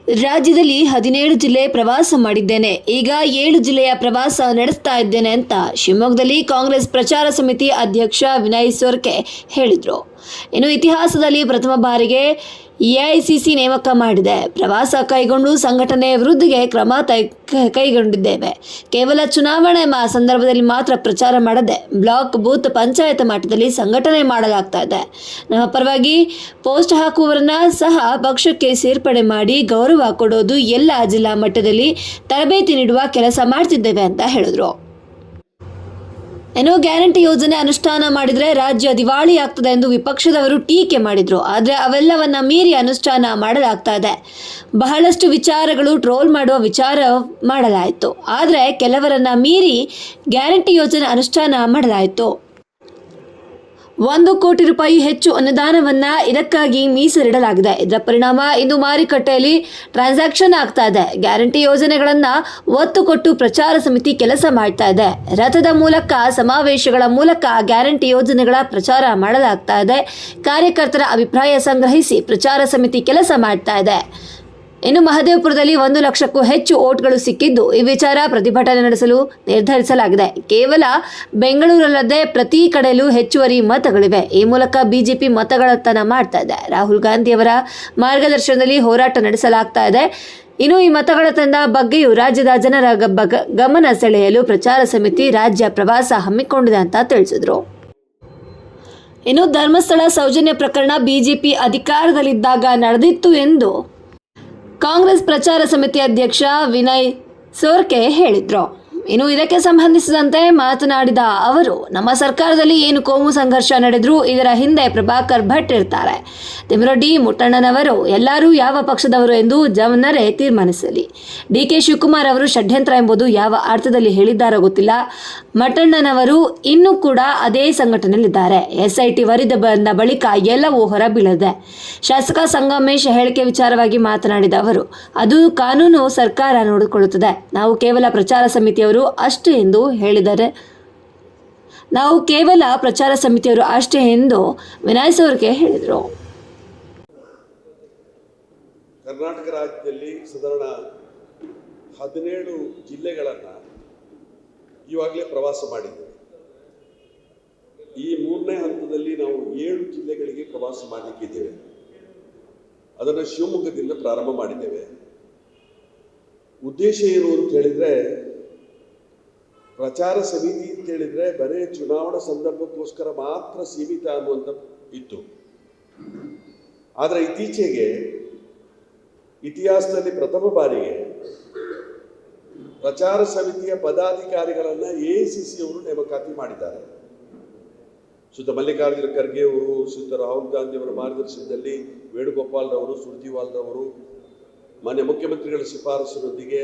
ರಾಜ್ಯದಲ್ಲಿ 17 ಜಿಲ್ಲೆ ಪ್ರವಾಸ ಮಾಡಿದ್ದೇನೆ. ಈಗ 7 ಜಿಲ್ಲೆಯ ಪ್ರವಾಸ ನಡೆಸ್ತಾ ಇದ್ದೇನೆ ಅಂತ ಶಿವಮೊಗ್ಗದಲ್ಲಿ ಕಾಂಗ್ರೆಸ್ ಪ್ರಚಾರ ಸಮಿತಿ ಅಧ್ಯಕ್ಷ ವಿನಯ್ ಸೊರಕೆ ಹೇಳಿದರು. ಇನ್ನು ಇತಿಹಾಸದಲ್ಲಿ ಪ್ರಥಮ ಬಾರಿಗೆ ಎಐಸಿಸಿ ನೇಮಕ ಮಾಡಿದೆ. ಪ್ರವಾಸ ಕೈಗೊಂಡು ಸಂಘಟನೆ ವೃದ್ಧಿಗೆ ಕ್ರಮ ಕೈಗೊಂಡಿದ್ದೇವೆ. ಕೇವಲ ಚುನಾವಣೆ ಸಂದರ್ಭದಲ್ಲಿ ಮಾತ್ರ ಪ್ರಚಾರ ಮಾಡದೆ ಬ್ಲಾಕ್, ಬೂತ್, ಪಂಚಾಯತ್ ಮಟ್ಟದಲ್ಲಿ ಸಂಘಟನೆ ಮಾಡಲಾಗ್ತಾ ಇದೆ. ನಮ್ಮ ಪರವಾಗಿ ಪೋಸ್ಟ್ ಹಾಕುವವರನ್ನ ಸಹ ಪಕ್ಷಕ್ಕೆ ಸೇರ್ಪಡೆ ಮಾಡಿ ಗೌರವ ಕೊಡೋದು, ಎಲ್ಲ ಜಿಲ್ಲಾ ಮಟ್ಟದಲ್ಲಿ ತರಬೇತಿ ನೀಡುವ ಕೆಲಸ ಮಾಡ್ತಿದ್ದೇವೆ ಅಂತ ಹೇಳಿದ್ರು. ಗ್ಯಾರಂಟಿ ಯೋಜನೆ ಅನುಷ್ಠಾನ ಮಾಡಿದ್ರೆ ರಾಜ್ಯ ದಿವಾಳಿ ಆಗ್ತದೆ ಎಂದು ವಿಪಕ್ಷದವರು ಟೀಕೆ ಮಾಡಿದ್ರು. ಆದರೆ ಅವೆಲ್ಲವನ್ನ ಮೀರಿ ಅನುಷ್ಠಾನ ಮಾಡಲಾಗ್ತಾ ಇದೆ. ಬಹಳಷ್ಟು ವಿಚಾರಗಳು ಟ್ರೋಲ್ ಮಾಡುವ ವಿಚಾರ ಮಾಡಲಾಯಿತು. ಆದರೆ ಕೆಲವರನ್ನ ಮೀರಿ ಗ್ಯಾರಂಟಿ ಯೋಜನೆ ಅನುಷ್ಠಾನ ಮಾಡಲಾಯಿತು. 1 ಕೋಟಿ ರೂಪಾಯಿ ಹೆಚ್ಚು ಅನುದಾನವನ್ನ ಇದಕ್ಕಾಗಿ ಮೀಸಲಿಡಲಾಗಿದೆ. ಇದರ ಪರಿಣಾಮ ಇಂದು ಮಾರುಕಟ್ಟೆಯಲ್ಲಿ ಟ್ರಾನ್ಸಾಕ್ಷನ್ ಆಗ್ತಾ ಇದೆ. ಗ್ಯಾರಂಟಿ ಯೋಜನೆಗಳನ್ನ ಒತ್ತು ಕೊಟ್ಟು ಪ್ರಚಾರ ಸಮಿತಿ ಕೆಲಸ ಮಾಡ್ತಾ ಇದೆ. ರಥದ ಮೂಲಕ, ಸಮಾವೇಶಗಳ ಮೂಲಕ ಗ್ಯಾರಂಟಿ ಯೋಜನೆಗಳ ಪ್ರಚಾರ ಮಾಡಲಾಗ್ತಾ ಇದೆ. ಕಾರ್ಯಕರ್ತರ ಅಭಿಪ್ರಾಯ ಸಂಗ್ರಹಿಸಿ ಪ್ರಚಾರ ಸಮಿತಿ ಕೆಲಸ ಮಾಡ್ತಾ ಇದೆ. ಇನ್ನು ಮಹದೇವಪುರದಲ್ಲಿ 1 ಲಕ್ಷಕ್ಕೂ ಹೆಚ್ಚು ಓಟ್ಗಳು ಸಿಕ್ಕಿದ್ದು, ಈ ವಿಚಾರ ಪ್ರತಿಭಟನೆ ನಡೆಸಲು ನಿರ್ಧರಿಸಲಾಗಿದೆ. ಕೇವಲ ಬೆಂಗಳೂರಲ್ಲದೆ ಪ್ರತಿ ಕಡೆಯಲ್ಲೂ ಹೆಚ್ಚುವರಿ ಮತಗಳಿವೆ. ಈ ಮೂಲಕ ಬಿಜೆಪಿ ಮತಗಳತನ ಮಾಡ್ತಾ ಇದೆ. ರಾಹುಲ್ ಗಾಂಧಿಯವರ ಮಾರ್ಗದರ್ಶನದಲ್ಲಿ ಹೋರಾಟ ನಡೆಸಲಾಗ್ತಾ ಇದೆ. ಇನ್ನು ಈ ಮತಗಳತನದ ಬಗ್ಗೆಯೂ ರಾಜ್ಯದ ಜನರ ಗಮನ ಸೆಳೆಯಲು ಪ್ರಚಾರ ಸಮಿತಿ ರಾಜ್ಯ ಪ್ರವಾಸ ಹಮ್ಮಿಕೊಂಡಿದೆ ಅಂತ ತಿಳಿಸಿದರು. ಇನ್ನು ಧರ್ಮಸ್ಥಳ ಸೌಜನ್ಯ ಪ್ರಕರಣ ಬಿಜೆಪಿ ಅಧಿಕಾರದಲ್ಲಿದ್ದಾಗ ನಡೆದಿತ್ತು ಎಂದು ಕಾಂಗ್ರೆಸ್ ಪ್ರಚಾರ ಸಮಿತಿ ಅಧ್ಯಕ್ಷ ವಿನಯ್ ಸೊರಕೆ ಹೇಳಿದರು. ಇನ್ನು ಇದಕ್ಕೆ ಸಂಬಂಧಿಸಿದಂತೆ ಮಾತನಾಡಿದ ಅವರು, ನಮ್ಮ ಸರ್ಕಾರದಲ್ಲಿ ಏನು ಕೋಮು ಸಂಘರ್ಷ ನಡೆದರೂ ಇದರ ಹಿಂದೆ ಪ್ರಭಾಕರ್ ಭಟ್ ಇರ್ತಾರೆ. ತಿಮ್ಮರೊಡ್ಡಿ, ಮುಟ್ಟಣ್ಣನವರು ಎಲ್ಲರೂ ಯಾವ ಪಕ್ಷದವರು ಎಂದು ಜನರೇ ತೀರ್ಮಾನಿಸಲಿ. ಡಿಕೆ ಶಿವಕುಮಾರ್ ಅವರು ಷಡ್ಯಂತ್ರ ಎಂಬುದು ಯಾವ ಅರ್ಥದಲ್ಲಿ ಹೇಳಿದ್ದಾರೋ ಗೊತ್ತಿಲ್ಲ. ಮಟ್ಟಣ್ಣನವರು ಇನ್ನೂ ಕೂಡ ಅದೇ ಸಂಘಟನೆಯಲ್ಲಿದ್ದಾರೆ. SIT ವರದಿ ಬಂದ ಬಳಿಕ ಎಲ್ಲವೂ ಹೊರಬೀಳದೆ. ಶಾಸಕ ಸಂಗಮೇಶ್ ಹೇಳಿಕೆ ವಿಚಾರವಾಗಿ ಮಾತನಾಡಿದ ಅವರು, ಅದು ಕಾನೂನು ಸರ್ಕಾರ ನೋಡಿಕೊಳ್ಳುತ್ತದೆ. ನಾವು ಕೇವಲ ಪ್ರಚಾರ ಸಮಿತಿಯವರು ಅಷ್ಟೇ ಎಂದು ಹೇಳಿದ್ದಾರೆ. ವಿನಯ್ ಸೊರಕೆ ಹೇಳಿದರು. ಕರ್ನಾಟಕ ರಾಜ್ಯದಲ್ಲಿ ಸಾಧಾರಣ 17 ಜಿಲ್ಲೆಗಳನ್ನು ಇವಾಗಲೇ ಪ್ರವಾಸ ಮಾಡಿದ್ದೇವೆ. ಈ 3ನೇ ಹಂತದಲ್ಲಿ ನಾವು 7 ಜಿಲ್ಲೆಗಳಿಗೆ ಪ್ರವಾಸ ಮಾಡಲಿಕ್ಕಿದ್ದೇವೆ. ಅದನ್ನು ಶಿವಮೊಗ್ಗದಿಂದ ಪ್ರಾರಂಭ ಮಾಡಿದ್ದೇವೆ. ಉದ್ದೇಶ ಏನು ಅಂತ ಹೇಳಿದರೆ, ಪ್ರಚಾರ ಸಮಿತಿ ಅಂತ ಹೇಳಿದರೆ ಬರೀ ಚುನಾವಣಾ ಸಂದರ್ಭಕ್ಕೋಸ್ಕರ ಮಾತ್ರ ಸೀಮಿತ ಅನ್ನುವಂಥ ಇತ್ತು. ಆದರೆ ಇತ್ತೀಚೆಗೆ ಇತಿಹಾಸದಲ್ಲಿ ಪ್ರಥಮ ಬಾರಿಗೆ ಪ್ರಚಾರ ಸಮಿತಿಯ ಪದಾಧಿಕಾರಿಗಳನ್ನು AICC ಅವರು ನೇಮಕಾತಿ ಮಾಡಿದ್ದಾರೆ. ಶ್ರೀಯುತ ಮಲ್ಲಿಕಾರ್ಜುನ ಖರ್ಗೆ ಅವರು, ಶ್ರೀಯುತ ರಾಹುಲ್ ಗಾಂಧಿ ಅವರ ಮಾರ್ಗದರ್ಶನದಲ್ಲಿ ವೇಣುಗೋಪಾಲ್ ರವರು, ಸುರ್ಜಿವಾಲ್ ರವರು, ಮಾನ್ಯ ಮುಖ್ಯಮಂತ್ರಿಗಳ ಶಿಫಾರಸಿನೊಂದಿಗೆ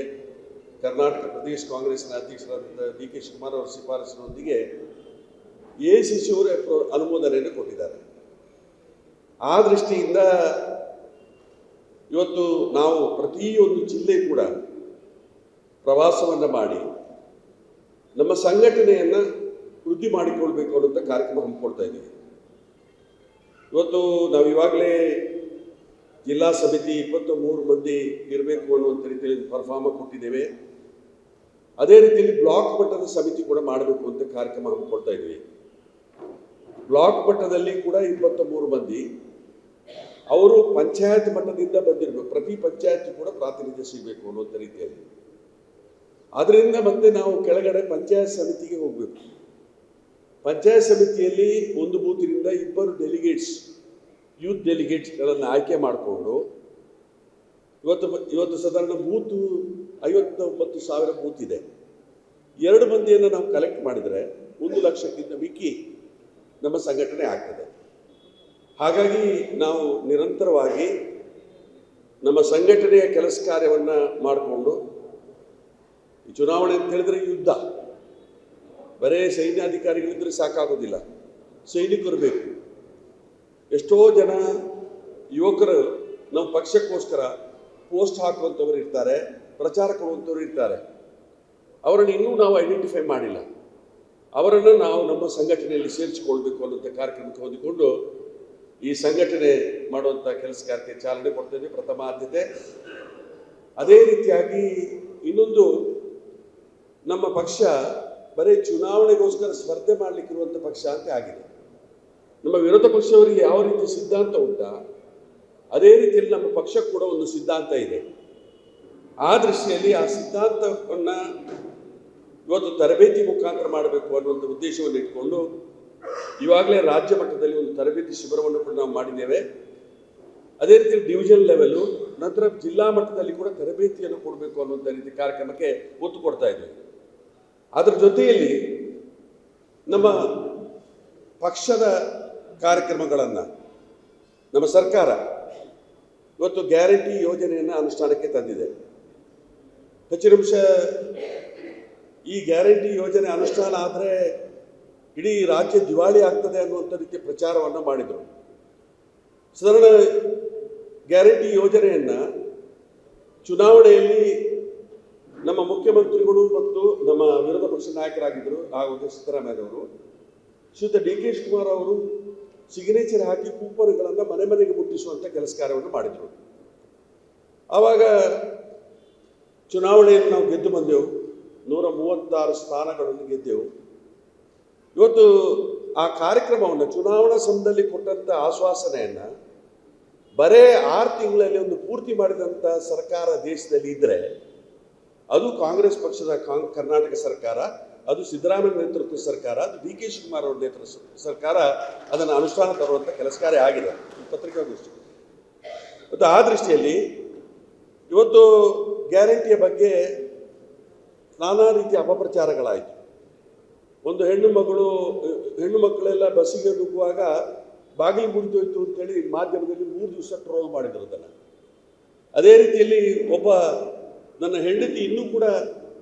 ಕರ್ನಾಟಕ ಪ್ರದೇಶ ಕಾಂಗ್ರೆಸ್ನ ಅಧ್ಯಕ್ಷರಾದ DK ಶಿವಕುಮಾರ್ ಅವರ ಶಿಫಾರಸಿನೊಂದಿಗೆ AICC ಅವರು ಅನುಮೋದನೆಯನ್ನು ಕೊಟ್ಟಿದ್ದಾರೆ. ಆ ದೃಷ್ಟಿಯಿಂದ ಇವತ್ತು ನಾವು ಪ್ರತಿಯೊಂದು ಜಿಲ್ಲೆ ಕೂಡ ಪ್ರವಾಸವನ್ನು ಮಾಡಿ ನಮ್ಮ ಸಂಘಟನೆಯನ್ನು ವೃದ್ಧಿ ಮಾಡಿಕೊಳ್ಬೇಕು ಅನ್ನೋಂಥ ಕಾರ್ಯಕ್ರಮ ಹಮ್ಮಿಕೊಳ್ತಾ ಇದ್ದೀವಿ. ಇವತ್ತು ನಾವು ಇವಾಗಲೇ ಜಿಲ್ಲಾ ಸಮಿತಿ 23 ಮಂದಿ ಇರಬೇಕು ಅನ್ನುವಂಥ ರೀತಿಯಲ್ಲಿ ಪರ್ಫಾರ್ಮ ಕೊಟ್ಟಿದ್ದೇವೆ. ಅದೇ ರೀತಿಯಲ್ಲಿ ಬ್ಲಾಕ್ ಮಟ್ಟದ ಸಮಿತಿ ಕೂಡ ಮಾಡಬೇಕು ಅಂತ ಕಾರ್ಯಕ್ರಮ ಹಮ್ಮಿಕೊಳ್ತಾ ಇದ್ದೀವಿ. ಬ್ಲಾಕ್ ಮಟ್ಟದಲ್ಲಿ ಕೂಡ 23 ಮಂದಿ ಅವರು ಪಂಚಾಯತ್ ಮಟ್ಟದಿಂದ ಬಂದಿರಬೇಕು. ಪ್ರತಿ ಪಂಚಾಯತ್ ಕೂಡ ಪ್ರಾತಿನಿಧ್ಯ ಸಿಗಬೇಕು ಅನ್ನುವಂಥ ರೀತಿಯಲ್ಲಿ. ಅದರಿಂದ ಮತ್ತೆ ನಾವು ಕೆಳಗಡೆ ಪಂಚಾಯತ್ ಸಮಿತಿಗೆ ಹೋಗಬೇಕು. ಪಂಚಾಯತ್ ಸಮಿತಿಯಲ್ಲಿ ಒಂದು ಬೂತಿನಿಂದ 2 ಡೆಲಿಗೇಟ್ಸ್, ಯೂತ್ ಡೆಲಿಗೇಟ್ಸ್ಗಳನ್ನು ಆಯ್ಕೆ ಮಾಡಿಕೊಂಡು ಇವತ್ತು ಸಾಧಾರಣ ಬೂತು 59,000 ಬೂತ್ ಇದೆ. 2 ಮಂದಿಯನ್ನು ನಾವು ಕಲೆಕ್ಟ್ ಮಾಡಿದರೆ 1 ಲಕ್ಷಕ್ಕಿಂತ ಮಿಕ್ಕಿ ನಮ್ಮ ಸಂಘಟನೆ ಆಗ್ತದೆ. ಹಾಗಾಗಿ ನಾವು ನಿರಂತರವಾಗಿ ನಮ್ಮ ಸಂಘಟನೆಯ ಕೆಲಸ ಕಾರ್ಯವನ್ನು ಮಾಡಿಕೊಂಡು, ಈ ಚುನಾವಣೆ ಅಂತ ಹೇಳಿದ್ರೆ ಯುದ್ಧ, ಬರೇ ಸೈನ್ಯಾಧಿಕಾರಿಗಳಿದ್ದರೆ ಸಾಕಾಗೋದಿಲ್ಲ, ಸೈನಿಕರು ಬೇಕು. ಎಷ್ಟೋ ಜನ ಯುವಕರು ನಮ್ಮ ಪಕ್ಷಕ್ಕೋಸ್ಕರ ಪೋಸ್ಟ್ ಹಾಕುವಂಥವ್ರು ಇರ್ತಾರೆ, ಪ್ರಚಾರ ಕೊಡುವಂಥವ್ರು ಇರ್ತಾರೆ. ಅವರನ್ನು ಇನ್ನೂ ನಾವು ಐಡೆಂಟಿಫೈ ಮಾಡಿಲ್ಲ. ಅವರನ್ನು ನಾವು ನಮ್ಮ ಸಂಘಟನೆಯಲ್ಲಿ ಸೇರಿಸಿಕೊಳ್ಬೇಕು ಅನ್ನೋಂಥ ಕಾರ್ಯಕ್ರಮಕ್ಕೆ ಹೊಂದಿಕೊಂಡು ಈ ಸಂಘಟನೆ ಮಾಡುವಂಥ ಕೆಲಸ ಕಾರ್ಯಕ್ಕೆ ಚಾಲನೆ ಕೊಡ್ತೇವೆ. ಪ್ರಥಮ ಆದ್ಯತೆ ಅದೇ ರೀತಿಯಾಗಿ ಇನ್ನೊಂದು, ನಮ್ಮ ಪಕ್ಷ ಬರೀ ಚುನಾವಣೆಗೋಸ್ಕರ ಸ್ಪರ್ಧೆ ಮಾಡಲಿಕ್ಕಿರುವಂಥ ಪಕ್ಷ ಅಂತ ಆಗಿದೆ. ನಮ್ಮ ವಿರೋಧ ಪಕ್ಷವರಿಗೆ ಯಾವ ರೀತಿ ಸಿದ್ಧಾಂತ ಉಂಟಾ, ಅದೇ ರೀತಿಯಲ್ಲಿ ನಮ್ಮ ಪಕ್ಷಕ್ಕೆ ಕೂಡ ಒಂದು ಸಿದ್ಧಾಂತ ಇದೆ. ಆ ದೃಷ್ಟಿಯಲ್ಲಿ ಆ ಸಿದ್ಧಾಂತವನ್ನು ಇವತ್ತು ತರಬೇತಿ ಮುಖಾಂತರ ಮಾಡಬೇಕು ಅನ್ನುವಂಥ ಉದ್ದೇಶವನ್ನು ಇಟ್ಕೊಂಡು ಇವಾಗಲೇ ರಾಜ್ಯ ಮಟ್ಟದಲ್ಲಿ ಒಂದು ತರಬೇತಿ ಶಿಬಿರವನ್ನು ಕೂಡ ನಾವು ಮಾಡಿದ್ದೇವೆ. ಅದೇ ರೀತಿ ಡಿವಿಷನ್ ಲೆವೆಲು, ನಂತರ ಜಿಲ್ಲಾ ಮಟ್ಟದಲ್ಲಿ ಕೂಡ ತರಬೇತಿಯನ್ನು ಕೊಡಬೇಕು ಅನ್ನುವಂಥ ರೀತಿ ಕಾರ್ಯಕ್ರಮಕ್ಕೆ ಒತ್ತು ಕೊಡ್ತಾ ಇದ್ದೇವೆ. ಅದರ ಜೊತೆಯಲ್ಲಿ ನಮ್ಮ ಪಕ್ಷದ ಕಾರ್ಯಕ್ರಮಗಳನ್ನು ನಮ್ಮ ಸರ್ಕಾರ ಇವತ್ತು ಗ್ಯಾರಂಟಿ ಯೋಜನೆಯನ್ನು ಅನುಷ್ಠಾನಕ್ಕೆ ತಂದಿದೆ. ಹೆಚ್ಚಿನ ಅಂಶ ಈ ಗ್ಯಾರಂಟಿ ಯೋಜನೆ ಅನುಷ್ಠಾನ ಆದರೆ ಇಡೀ ರಾಜ್ಯ ದಿವಾಳಿ ಆಗ್ತದೆ ಅನ್ನುವಂಥ ರೀತಿಯ ಪ್ರಚಾರವನ್ನು ಮಾಡಿದರು. ಸಾಧಾರಣ ಗ್ಯಾರಂಟಿ ಯೋಜನೆಯನ್ನು ಚುನಾವಣೆಯಲ್ಲಿ ನಮ್ಮ ಮುಖ್ಯಮಂತ್ರಿಗಳು ಮತ್ತು ನಮ್ಮ ವಿರೋಧ ಪಕ್ಷ ನಾಯಕರಾಗಿದ್ದರು ಆವಾಗ ಸಿದ್ದರಾಮಯ್ಯನವರು, ಶ್ರೀಯುತ ಡಿ.ಕೆ. ಶಿವಕುಮಾರ್ ಅವರು ಸಿಗ್ನೇಚರ್ ಹಾಕಿ ಕೂಪನ್ಗಳನ್ನು ಮನೆ ಮನೆಗೆ ಮುಟ್ಟಿಸುವಂಥ ಕೆಲಸ ಕಾರ್ಯವನ್ನು ಮಾಡಿದರು. ಆವಾಗ ಚುನಾವಣೆಯನ್ನು ನಾವು ಗೆದ್ದು ಬಂದೆವು, 136 ಸ್ಥಾನಗಳನ್ನು ಗೆದ್ದೆವು. ಇವತ್ತು ಆ ಕಾರ್ಯಕ್ರಮವನ್ನು ಚುನಾವಣಾ ಸಮಯದಲ್ಲಿ ಕೊಟ್ಟಂಥ ಆಶ್ವಾಸನೆಯನ್ನು ಬರೇ 6 ತಿಂಗಳಲ್ಲಿ ಒಂದು ಪೂರ್ತಿ ಮಾಡಿದಂಥ ಸರ್ಕಾರ ದೇಶದಲ್ಲಿ ಇದ್ದರೆ ಅದು ಕಾಂಗ್ರೆಸ್ ಪಕ್ಷದ ಕರ್ನಾಟಕ ಸರ್ಕಾರ, ಅದು ಸಿದ್ದರಾಮಯ್ಯ ನೇತೃತ್ವದ ಸರ್ಕಾರ, ಅದು ಡಿ.ಕೆ. ಶಿವಕುಮಾರ್ ಅವರ ನೇತೃತ್ವದ ಸರ್ಕಾರ ಅದನ್ನು ಅನುಷ್ಠಾನ ತರುವಂಥ ಕೆಲಸ ಕಾರ್ಯ ಆಗಿದೆ ಪತ್ರಿಕಾಗೋಷ್ಠಿ. ಮತ್ತು ಆ ದೃಷ್ಟಿಯಲ್ಲಿ ಇವತ್ತು ಗ್ಯಾರಂಟಿಯ ಬಗ್ಗೆ ನಾನಾ ರೀತಿಯ ಅಪಪ್ರಚಾರಗಳಾಯಿತು. ಒಂದು ಹೆಣ್ಣು ಮಕ್ಕಳೆಲ್ಲ ಬಸ್ಸಿಗೆ ನುಗ್ಗುವಾಗ ಬಾಗಿಲು ಮುರಿದೋಯ್ತು ಅಂತೇಳಿ ಮಾಧ್ಯಮದಲ್ಲಿ 3 ದಿವಸ ಟ್ರೋಲ್ ಮಾಡಿದ್ರು ಅದನ್ನು. ಅದೇ ರೀತಿಯಲ್ಲಿ ಒಬ್ಬ ನನ್ನ ಹೆಂಡತಿ ಇನ್ನೂ ಕೂಡ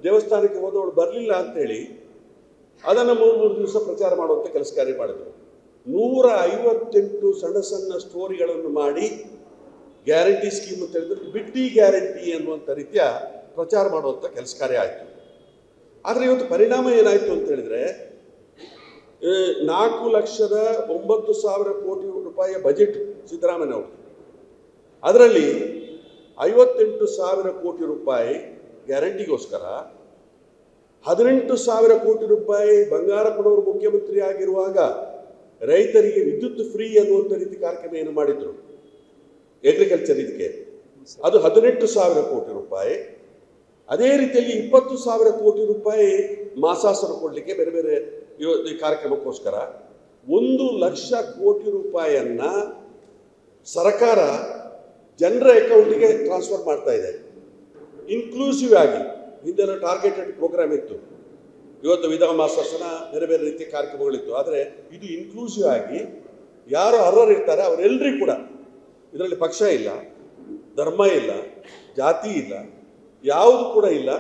ದೇವಸ್ಥಾನಕ್ಕೆ ಹೋದವಳು ಬರಲಿಲ್ಲ ಅಂತೇಳಿ ಅದನ್ನು 3 ದಿವಸ ಪ್ರಚಾರ ಮಾಡುವಂಥ ಕೆಲಸ ಕಾರ್ಯ ಮಾಡಿದರು. 158 ಸಣ್ಣ ಸ್ಟೋರಿಗಳನ್ನು ಮಾಡಿ ಗ್ಯಾರಂಟಿ ಸ್ಕೀಮ್ ಅಂತ ಹೇಳಿದ್ರೆ ಬಿಟ್ಟಿ ಗ್ಯಾರಂಟಿ ಅನ್ನುವಂಥ ರೀತಿಯ ಪ್ರಚಾರ ಮಾಡುವಂಥ ಕೆಲಸ ಕಾರ್ಯ ಆಯಿತು. ಆದರೆ ಇವತ್ತು ಪರಿಣಾಮ ಏನಾಯಿತು ಅಂತ ಹೇಳಿದರೆ 4,09,000 ಕೋಟಿ ರೂಪಾಯಿಯ ಬಜೆಟ್ ಸಿದ್ದರಾಮಯ್ಯನವರು, ಅದರಲ್ಲಿ 58,000 ಕೋಟಿ ರೂಪಾಯಿ ಗ್ಯಾರಂಟಿಗೋಸ್ಕರ, 18,000 ಕೋಟಿ ರೂಪಾಯಿ ಬಂಗಾರಪ್ಪನವರು ಮುಖ್ಯಮಂತ್ರಿ ಆಗಿರುವಾಗ ರೈತರಿಗೆ ವಿದ್ಯುತ್ ಫ್ರೀ ಅನ್ನುವಂಥ ರೀತಿ ಕಾರ್ಯಕ್ರಮ ಏನು ಮಾಡಿದ್ರು ಅಗ್ರಿಕಲ್ಚರ್, ಇದಕ್ಕೆ ಅದು 18,000 ಕೋಟಿ ರೂಪಾಯಿ. ಅದೇ ರೀತಿಯಲ್ಲಿ 20,000 ಕೋಟಿ ರೂಪಾಯಿ ಮಾಸಾಸನ ಕೊಡಲಿಕ್ಕೆ ಬೇರೆ ಬೇರೆ ಈ ಕಾರ್ಯಕ್ರಮಕ್ಕೋಸ್ಕರ 1,00,000 ಕೋಟಿ ರೂಪಾಯಿಯನ್ನು ಸರ್ಕಾರ ಜನರ ಅಕೌಂಟಿಗೆ ಟ್ರಾನ್ಸ್ಫರ್ ಮಾಡ್ತಾ ಇದೆ. ಇನ್ಕ್ಲೂಸಿವ್ ಆಗಿ, ಹಿಂದೆಲ್ಲ ಟಾರ್ಗೆಟೆಡ್ ಪ್ರೋಗ್ರಾಮ್ ಇತ್ತು, ಇವತ್ತು ವಿಧವಾ ಮಾಸಾಸನ ಬೇರೆ ಬೇರೆ ರೀತಿಯ ಕಾರ್ಯಕ್ರಮಗಳಿತ್ತು. ಆದರೆ ಇದು ಇನ್ಕ್ಲೂಸಿವ್ ಆಗಿ ಯಾರು ಅರ್ಹರು ಇರ್ತಾರೆ ಅವರೆಲ್ಲರಿಗೂ ಕೂಡ, ಇದರಲ್ಲಿ ಪಕ್ಷ ಇಲ್ಲ, ಧರ್ಮ ಇಲ್ಲ, ಜಾತಿ ಇಲ್ಲ, ಯಾವುದು ಕೂಡ ಇಲ್ಲ,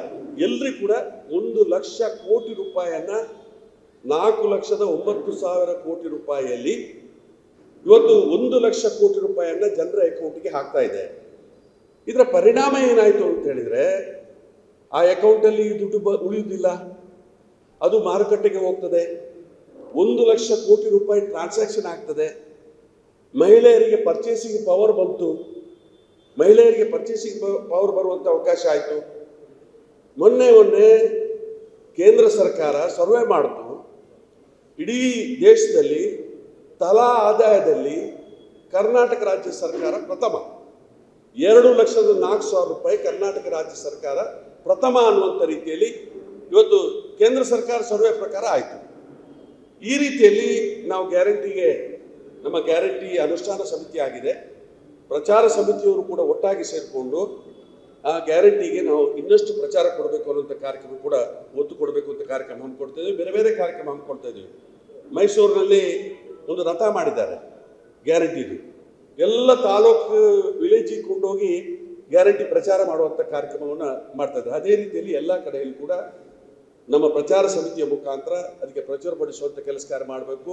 ಎಲ್ರಿಗೂ ಕೂಡ 1,00,000 ಕೋಟಿ ರೂಪಾಯಿಯನ್ನು 4,09,000 ಕೋಟಿ ರೂಪಾಯಿಯಲ್ಲಿ ಇವತ್ತು 1,00,000 ಕೋಟಿ ರೂಪಾಯಿಯನ್ನು ಜನರ ಅಕೌಂಟಿಗೆ ಹಾಕ್ತಾ ಇದೆ. ಇದರ ಪರಿಣಾಮ ಏನಾಯಿತು ಅಂತ ಹೇಳಿದರೆ ಆ ಅಕೌಂಟಲ್ಲಿ ದುಡ್ಡು ಉಳಿಯುವುದಿಲ್ಲ, ಅದು ಮಾರುಕಟ್ಟೆಗೆ ಹೋಗ್ತದೆ. 1,00,000 ಕೋಟಿ ರೂಪಾಯಿ ಟ್ರಾನ್ಸಾಕ್ಷನ್ ಆಗ್ತದೆ. ಮಹಿಳೆಯರಿಗೆ ಪರ್ಚೇಸಿಂಗ್ ಪವರ್ ಬಂತು, ಮಹಿಳೆಯರಿಗೆ ಪರ್ಚೇಸಿಂಗ್ ಪವರ್ ಬರುವಂಥ ಅವಕಾಶ ಆಯಿತು. ಮೊನ್ನೆ ಕೇಂದ್ರ ಸರ್ಕಾರ ಸರ್ವೆ ಮಾಡಿತು, ಇಡೀ ದೇಶದಲ್ಲಿ ತಲಾ ಆದಾಯದಲ್ಲಿ ಕರ್ನಾಟಕ ರಾಜ್ಯ ಸರ್ಕಾರ ಪ್ರಥಮ. 2,04,000 ರೂಪಾಯಿ ಕರ್ನಾಟಕ ರಾಜ್ಯ ಸರ್ಕಾರ ಪ್ರಥಮ ಅನ್ನುವಂಥ ರೀತಿಯಲ್ಲಿ ಇವತ್ತು ಕೇಂದ್ರ ಸರ್ಕಾರ ಸರ್ವೆ ಪ್ರಕಾರ ಆಯಿತು. ಈ ರೀತಿಯಲ್ಲಿ ನಾವು ನಮ್ಮ ಗ್ಯಾರಂಟಿ ಅನುಷ್ಠಾನ ಸಮಿತಿ ಆಗಿದೆ. ಪ್ರಚಾರ ಸಮಿತಿಯವರು ಕೂಡ ಒಟ್ಟಾಗಿ ಸೇರಿಕೊಂಡು ಆ ಗ್ಯಾರಂಟಿಗೆ ನಾವು ಇನ್ನಷ್ಟು ಪ್ರಚಾರ ಕೊಡಬೇಕು ಅನ್ನೋಂಥ ಕಾರ್ಯಕ್ರಮ ಕೂಡ ಒತ್ತು ಕೊಡಬೇಕು ಅಂತ ಕಾರ್ಯಕ್ರಮ ಹಮ್ಮಿಕೊಡ್ತಾ ಇದ್ದೀವಿ. ಬೇರೆ ಬೇರೆ ಕಾರ್ಯಕ್ರಮ ಹಮ್ಮಿಕೊಡ್ತಾ ಇದ್ದೀವಿ. ಮೈಸೂರಿನಲ್ಲಿ ಒಂದು ರಥ ಮಾಡಿದ್ದಾರೆ ಗ್ಯಾರಂಟಿದು, ಎಲ್ಲ ತಾಲೂಕು ವಿಲೇಜಿಗೆ ಕೊಂಡೋಗಿ ಗ್ಯಾರಂಟಿ ಪ್ರಚಾರ ಮಾಡುವಂಥ ಕಾರ್ಯಕ್ರಮವನ್ನು ಮಾಡ್ತಾ ಇದ್ದಾರೆ. ಅದೇ ರೀತಿಯಲ್ಲಿ ಎಲ್ಲ ಕಡೆಯಲ್ಲಿ ಕೂಡ ನಮ್ಮ ಪ್ರಚಾರ ಸಮಿತಿಯ ಮುಖಾಂತರ ಅದಕ್ಕೆ ಪ್ರಚುರಪಡಿಸುವಂಥ ಕೆಲಸ ಕಾರ್ಯ ಮಾಡಬೇಕು.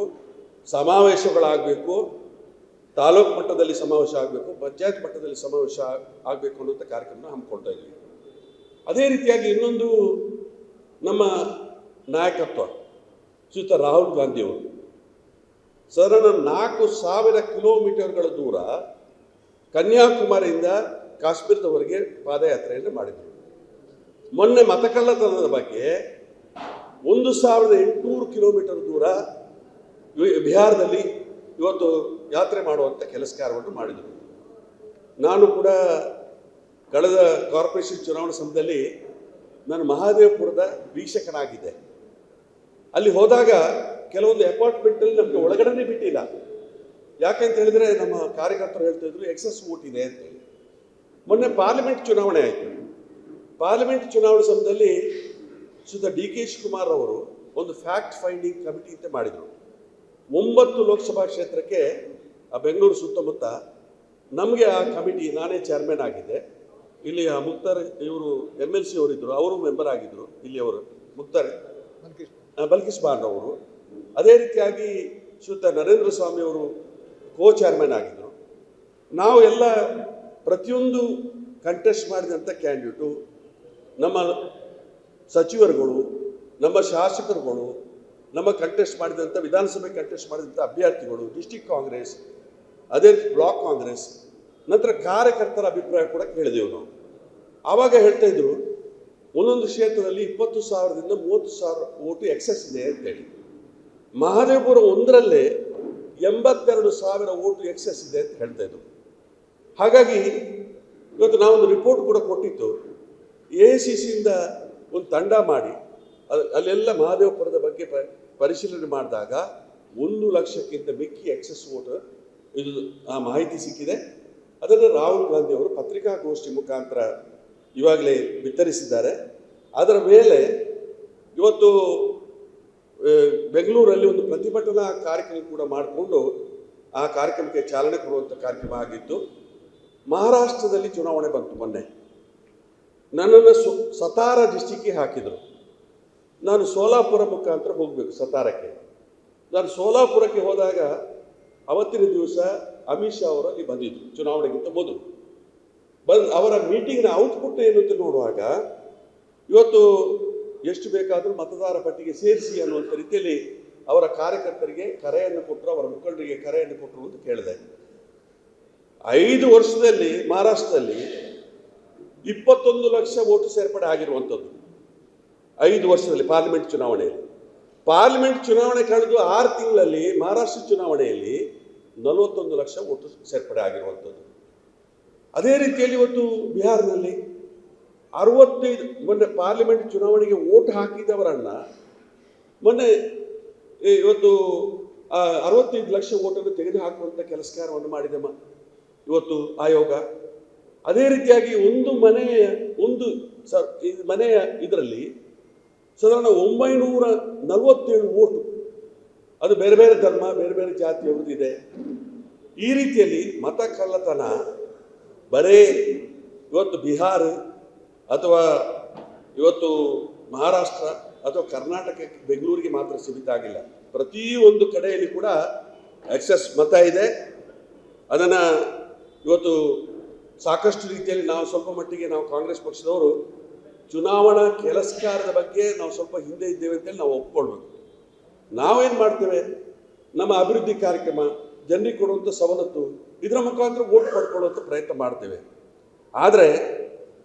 ಸಮಾವೇಶಗಳಾಗಬೇಕು, ತಾಲೂಕು ಮಟ್ಟದಲ್ಲಿ ಸಮಾವೇಶ ಆಗಬೇಕು, ಪಂಚಾಯತ್ ಮಟ್ಟದಲ್ಲಿ ಸಮಾವೇಶ ಆಗಬೇಕು ಅನ್ನೋಂಥ ಕಾರ್ಯಕ್ರಮ ಹಮ್ಮಿಕೊಳ್ತಾ ಇದ್ದೀವಿ. ಅದೇ ರೀತಿಯಾಗಿ ಇನ್ನೊಂದು ನಮ್ಮ ನಾಯಕತ್ವ ಶ್ರೀಯುತ ರಾಹುಲ್ ಗಾಂಧಿಯವರು ಸಾಧಾರಣ 4,000 ಕಿಲೋಮೀಟರ್ಗಳ ದೂರ ಕನ್ಯಾಕುಮಾರಿಯಿಂದ ಕಾಶ್ಮೀರದವರೆಗೆ ಪಾದಯಾತ್ರೆಯನ್ನು ಮಾಡಿದರು. ಮೊನ್ನೆ ಮತಕಳ್ಳತನದ ಬಗ್ಗೆ 1800 ಕಿಲೋಮೀಟರ್ ದೂರ ಬಿಹಾರದಲ್ಲಿ ಇವತ್ತು ಯಾತ್ರೆ ಮಾಡುವಂಥ ಕೆಲಸ ಕಾರ್ಯವನ್ನು ಮಾಡಿದರು. ನಾನು ಕೂಡ ಕಳೆದ ಕಾರ್ಪೊರೇಷನ್ ಚುನಾವಣಾ ಸಮಯದಲ್ಲಿ ನಾನು ಮಹಾದೇವಪುರದ ವೀಕ್ಷಕನಾಗಿದ್ದೆ. ಅಲ್ಲಿ ಹೋದಾಗ ಕೆಲವೊಂದು ಅಪಾರ್ಟ್ಮೆಂಟಲ್ಲಿ ನಮಗೆ ಒಳಗಡೆನೇ ಬಿಟ್ಟಿಲ್ಲ. ಯಾಕಂತ ಹೇಳಿದ್ರೆ ನಮ್ಮ ಕಾರ್ಯಕರ್ತರು ಹೇಳ್ತಾ ಇದ್ರು ಎಕ್ಸಸ್ ವೋಟ್ ಇದೆ ಅಂತೇಳಿ. ಮೊನ್ನೆ ಪಾರ್ಲಿಮೆಂಟ್ ಚುನಾವಣೆ ಆಯಿತು. ಪಾರ್ಲಿಮೆಂಟ್ ಚುನಾವಣೆ ಸಮಯದಲ್ಲಿ ಡಿ ಕೆ ಶಿವಕುಮಾರ್ ಅವರು ಒಂದು ಫ್ಯಾಕ್ಟ್ ಫೈಂಡಿಂಗ್ ಕಮಿಟಿ ಅಂತ ಮಾಡಿದರು. 9 ಲೋಕಸಭಾ ಕ್ಷೇತ್ರಕ್ಕೆ ಆ ಬೆಂಗಳೂರು ಸುತ್ತಮುತ್ತ ನಮಗೆ ಆ ಕಮಿಟಿ, ನಾನೇ ಚೇರ್ಮನ್ ಆಗಿದ್ದೆ. ಇಲ್ಲಿ ಆ ಮುಕ್ತಾರ್ ಇವರು MLC ಅವರಿದ್ದರು, ಅವರು ಮೆಂಬರ್ ಆಗಿದ್ದರು. ಇಲ್ಲಿ ಅವರು ಮುಕ್ತಾರ್ ಬಲ್ಕಿಸ್ ಬಾಂಡ್ ಅವರು, ಅದೇ ರೀತಿಯಾಗಿ ನರೇಂದ್ರ ಸ್ವಾಮಿ ಅವರು ಚೇರ್ಮನ್ ಆಗಿದ್ದರು. ನಾವು ಎಲ್ಲ ಪ್ರತಿಯೊಂದು ಕಂಟೆಸ್ಟ್ ಮಾಡಿದಂಥ ಕ್ಯಾಂಡಿಡೇಟು, ನಮ್ಮ ಸಚಿವರುಗಳು, ನಮ್ಮ ಶಾಸಕರುಗಳು, ನಮ್ಮ ಕಂಟೆಸ್ಟ್ ಮಾಡಿದಂಥ ವಿಧಾನಸಭೆ ಕಂಟೆಸ್ಟ್ ಮಾಡಿದಂಥ ಅಭ್ಯರ್ಥಿಗಳು, ಡಿಸ್ಟಿಕ್ ಕಾಂಗ್ರೆಸ್, ಅದೇ ರೀತಿ ಬ್ಲಾಕ್ ಕಾಂಗ್ರೆಸ್, ನಂತರ ಕಾರ್ಯಕರ್ತರ ಅಭಿಪ್ರಾಯ ಕೂಡ ಕೇಳಿದೆವು ನಾವು. ಆವಾಗ ಹೇಳ್ತಾ ಇದ್ರು ಒಂದೊಂದು ಕ್ಷೇತ್ರದಲ್ಲಿ 20,000ದಿಂದ 30,000 ಓಟು ಎಕ್ಸೆಸ್ ಇದೆ ಅಂತೇಳಿ. ಮಹಾದೇವಪುರ ಒಂದರಲ್ಲೇ 82,000 ಓಟು ಎಕ್ಸೆಸ್ ಇದೆ ಅಂತ ಹೇಳ್ತಾ ಇದ್ರು. ಹಾಗಾಗಿ ಇವತ್ತು ನಾವೊಂದು ರಿಪೋರ್ಟ್ ಕೂಡ ಕೊಟ್ಟಿತ್ತು. AICCಯಿಂದ ಒಂದು ತಂಡ ಮಾಡಿ ಅಲ್ಲೆಲ್ಲ ಮಹಾದೇವಪುರದ ಬಗ್ಗೆ ಪರಿಶೀಲನೆ ಮಾಡಿದಾಗ 1 ಲಕ್ಷಕ್ಕಿಂತ ಮಿಕ್ಕಿ ಎಕ್ಸೆಸ್ ವೋಟ್ ಇದು ಆ ಮಾಹಿತಿ ಸಿಕ್ಕಿದೆ. ಅದನ್ನು ರಾಹುಲ್ ಗಾಂಧಿ ಅವರು ಪತ್ರಿಕಾಗೋಷ್ಠಿ ಮುಖಾಂತರ ಇವಾಗಲೇ ಬಿತ್ತರಿಸಿದ್ದಾರೆ. ಅದರ ಮೇಲೆ ಇವತ್ತು ಬೆಂಗಳೂರಲ್ಲಿ ಒಂದು ಪ್ರತಿಭಟನಾ ಕಾರ್ಯಕ್ರಮ ಕೂಡ ಮಾಡಿಕೊಂಡು ಆ ಕಾರ್ಯಕ್ರಮಕ್ಕೆ ಚಾಲನೆ ಕೊಡುವಂಥ ಕಾರ್ಯಕ್ರಮ ಆಗಿತ್ತು. ಮಹಾರಾಷ್ಟ್ರದಲ್ಲಿ ಚುನಾವಣೆ ಬಂತು. ಮೊನ್ನೆ ನನ್ನನ್ನು ಸತಾರಾ ಡಿಸ್ಟಿಕ್ಗೆ ಹಾಕಿದರು. ನಾನು ಸೋಲಾಪುರ ಮುಖಾಂತರ ಹೋಗಬೇಕು ಸತಾರಕ್ಕೆ. ನಾನು ಸೋಲಾಪುರಕ್ಕೆ ಹೋದಾಗ ಅವತ್ತಿನ ದಿವಸ ಅಮಿತ್ ಶಾ ಅವರು ಅಲ್ಲಿ ಬಂದಿದ್ದರು ಚುನಾವಣೆಗಿಂತ ಮೊದಲು. ಅವರ ಮೀಟಿಂಗ್ನ ಔಟ್ಪುಟ್ ಏನು ಅಂತ ನೋಡುವಾಗ ಇವತ್ತು ಎಷ್ಟು ಬೇಕಾದರೂ ಮತದಾರ ಪಟ್ಟಿಗೆ ಸೇರಿಸಿ ಅನ್ನುವಂಥ ರೀತಿಯಲ್ಲಿ ಅವರ ಕಾರ್ಯಕರ್ತರಿಗೆ ಕರೆಯನ್ನು ಕೊಟ್ಟರು, ಅವರ ಮುಖಂಡರಿಗೆ ಕರೆಯನ್ನು ಕೊಟ್ಟರು ಅಂತ ಕೇಳಿದೆ. 5 ವರ್ಷದಲ್ಲಿ ಮಹಾರಾಷ್ಟ್ರದಲ್ಲಿ 21 ಲಕ್ಷ ಓಟು ಸೇರ್ಪಡೆ ಆಗಿರುವಂಥದ್ದು 5 ವರ್ಷದಲ್ಲಿ ಪಾರ್ಲಿಮೆಂಟ್ ಚುನಾವಣೆಯಲ್ಲಿ. ಪಾರ್ಲಿಮೆಂಟ್ ಚುನಾವಣೆ ಕಳೆದು 6 ತಿಂಗಳಲ್ಲಿ ಮಹಾರಾಷ್ಟ್ರ ಚುನಾವಣೆಯಲ್ಲಿ 41 ಲಕ್ಷ ಓಟು ಸೇರ್ಪಡೆ ಆಗಿರುವಂಥದ್ದು. ಅದೇ ರೀತಿಯಲ್ಲಿ ಇವತ್ತು ಬಿಹಾರ್ನಲ್ಲಿ 65 ಮೊನ್ನೆ ಪಾರ್ಲಿಮೆಂಟ್ ಚುನಾವಣೆಗೆ ಓಟ್ ಹಾಕಿದವರನ್ನು ಮೊನ್ನೆ ಇವತ್ತು 65 ಲಕ್ಷ ಓಟನ್ನು ತೆಗೆದುಹಾಕುವಂಥ ಕೆಲಸ ಕಾರ್ಯವನ್ನು ಮಾಡಿದೆ ಇವತ್ತು ಆಯೋಗ. ಅದೇ ರೀತಿಯಾಗಿ ಒಂದು ಮನೆಯ ಇದರಲ್ಲಿ ಸಾಧಾರಣ 947 ಓಟು ಅದು ಬೇರೆ ಬೇರೆ ಧರ್ಮ, ಬೇರೆ ಬೇರೆ ಜಾತಿಯವ್ರದ್ದು ಇದೆ. ಈ ರೀತಿಯಲ್ಲಿ ಮತ ಕಳ್ಳತನ ಬರೇ ಇವತ್ತು ಬಿಹಾರ ಅಥವಾ ಇವತ್ತು ಮಹಾರಾಷ್ಟ್ರ ಅಥವಾ ಕರ್ನಾಟಕಕ್ಕೆ ಬೆಂಗಳೂರಿಗೆ ಮಾತ್ರ ಸೀಮಿತ ಆಗಿಲ್ಲ. ಪ್ರತಿಯೊಂದು ಕಡೆಯಲ್ಲಿ ಕೂಡ ಎಕ್ಸೆಸ್ ಮತ ಇದೆ. ಅದನ್ನು ಇವತ್ತು ಸಾಕಷ್ಟು ರೀತಿಯಲ್ಲಿ ನಾವು ಸ್ವಲ್ಪ ಮಟ್ಟಿಗೆ ನಾವು ಕಾಂಗ್ರೆಸ್ ಪಕ್ಷದವರು ಚುನಾವಣಾ ಕೆಲಸಕಾರದ ಬಗ್ಗೆ ನಾವು ಸ್ವಲ್ಪ ಹಿಂದೆ ಇದ್ದೇವೆ ಅಂತೇಳಿ ನಾವು ಒಪ್ಕೊಳ್ಬೇಕು. ನಾವೇನು ಮಾಡ್ತೇವೆ, ನಮ್ಮ ಅಭಿವೃದ್ಧಿ ಕಾರ್ಯಕ್ರಮ, ಜನರಿಗೆ ಕೊಡುವಂಥ ಸವಲತ್ತು, ಇದರ ಮುಖಾಂತರ ಓಟ್ ಪಡ್ಕೊಳ್ಳುವಂಥ ಪ್ರಯತ್ನ ಮಾಡ್ತೇವೆ. ಆದರೆ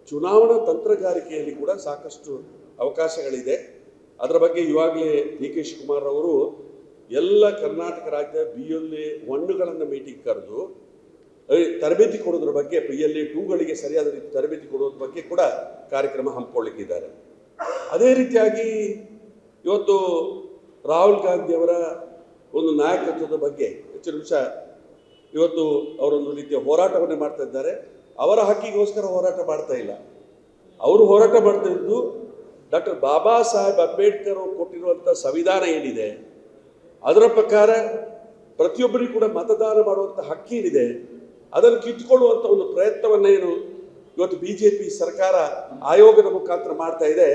ಚುನಾವಣಾ ತಂತ್ರಗಾರಿಕೆಯಲ್ಲಿ ಕೂಡ ಸಾಕಷ್ಟು ಅವಕಾಶಗಳಿದೆ. ಅದರ ಬಗ್ಗೆ ಇವಾಗಲೇ ಡಿ ಕೆ ಶಿವಕುಮಾರ್ ಅವರು ಎಲ್ಲ ಕರ್ನಾಟಕ ರಾಜ್ಯ BLA 1ಗಳನ್ನು ಮೀಟಿಂಗ್ ಕರೆದು ತರಬೇತಿ ಕೊಡೋದ್ರ ಬಗ್ಗೆ, PLA 2ಗಳಿಗೆ ಸರಿಯಾದ ರೀತಿ ತರಬೇತಿ ಕೊಡೋದ್ರ ಬಗ್ಗೆ ಕೂಡ ಕಾರ್ಯಕ್ರಮ ಹಮ್ಮಿಕೊಳ್ಳಿಕ್ಕಿದ್ದಾರೆ. ಅದೇ ರೀತಿಯಾಗಿ ಇವತ್ತು ರಾಹುಲ್ ಗಾಂಧಿಯವರ ಒಂದು ನಾಯಕತ್ವದ ಬಗ್ಗೆ ಹೆಚ್ಚಿನ ನಿಮಿಷ ಇವತ್ತು ಅವರೊಂದು ರೀತಿಯ ಹೋರಾಟವನ್ನೇ ಮಾಡ್ತಾ ಇದ್ದಾರೆ. ಅವರ ಹಕ್ಕಿಗೋಸ್ಕರ ಹೋರಾಟ ಮಾಡ್ತಾ ಇಲ್ಲ. ಅವರು ಹೋರಾಟ ಮಾಡ್ತಾ ಇದ್ದು ಡಾಕ್ಟರ್ ಬಾಬಾ ಸಾಹೇಬ್ ಅಂಬೇಡ್ಕರ್ ಅವರು ಕೊಟ್ಟಿರುವಂಥ ಸಂವಿಧಾನ ಏನಿದೆ ಅದರ ಪ್ರಕಾರ ಪ್ರತಿಯೊಬ್ಬರಿಗೂ ಕೂಡ ಮತದಾನ ಮಾಡುವಂಥ ಹಕ್ಕಿ ಏನಿದೆ ಅದನ್ನು ಕಿತ್ತುಕೊಳ್ಳುವಂಥ ಒಂದು ಪ್ರಯತ್ನವನ್ನೇನು ಇವತ್ತು BJP ಸರ್ಕಾರ ಆಯೋಗದ ಮುಖಾಂತರ ಮಾಡ್ತಾ ಇದೆ,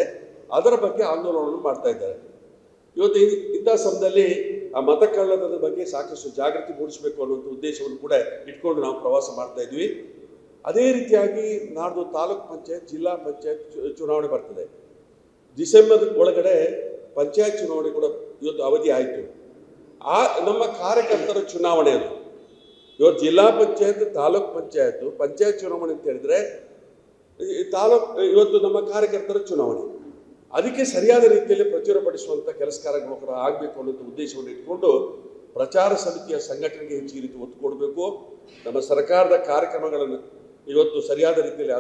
ಅದರ ಬಗ್ಗೆ ಆಂದೋಲನವನ್ನು ಮಾಡ್ತಾ ಇದ್ದಾರೆ. ಇವತ್ತು ಇಂಥ ಸಮಯದಲ್ಲಿ ಆ ಮತ ಕಳ್ಳತನದ ಬಗ್ಗೆ ಸಾಕಷ್ಟು ಜಾಗೃತಿ ಮೂಡಿಸಬೇಕು ಅನ್ನುವಂಥ ಉದ್ದೇಶವನ್ನು ಕೂಡ ಇಟ್ಕೊಂಡು ನಾವು ಪ್ರವಾಸ ಮಾಡ್ತಾ ಇದ್ವಿ. ಅದೇ ರೀತಿಯಾಗಿ ನಾಡ್ದು ತಾಲೂಕ್ ಪಂಚಾಯತ್, ಜಿಲ್ಲಾ ಪಂಚಾಯತ್ ಚುನಾವಣೆ ಬರ್ತದೆ. ಡಿಸೆಂಬರ್ ಒಳಗಡೆ ಪಂಚಾಯತ್ ಚುನಾವಣೆ ಕೂಡ ಇವತ್ತು ಅವಧಿ ಆಯಿತು. ನಮ್ಮ ಕಾರ್ಯಕರ್ತರ ಚುನಾವಣೆ ಅದು ಇವತ್ತು ಜಿಲ್ಲಾ ಪಂಚಾಯತ್, ತಾಲೂಕ್ ಪಂಚಾಯತ್, ಪಂಚಾಯತ್ ಚುನಾವಣೆ ಅಂತ ಹೇಳಿದ್ರೆ ಇವತ್ತು ನಮ್ಮ ಕಾರ್ಯಕರ್ತರ ಚುನಾವಣೆ. ಅದಕ್ಕೆ ಸರಿಯಾದ ರೀತಿಯಲ್ಲಿ ಪ್ರಚುರಪಡಿಸುವಂಥ ಕೆಲಸ ಕಾರ್ಯಗಳು ಆಗಬೇಕು ಅನ್ನೋ ಉದ್ದೇಶವನ್ನು ಇಟ್ಕೊಂಡು ಪ್ರಚಾರ ಸಮಿತಿಯ ಸಂಘಟನೆಗೆ ಹೆಚ್ಚಿನ ರೀತಿ ಒತ್ತು ಕೊಡಬೇಕು. ನಮ್ಮ ಸರ್ಕಾರದ ಕಾರ್ಯಕ್ರಮಗಳನ್ನು ಇವತ್ತು ಸರಿಯಾದ ರೀತಿಯಲ್ಲಿ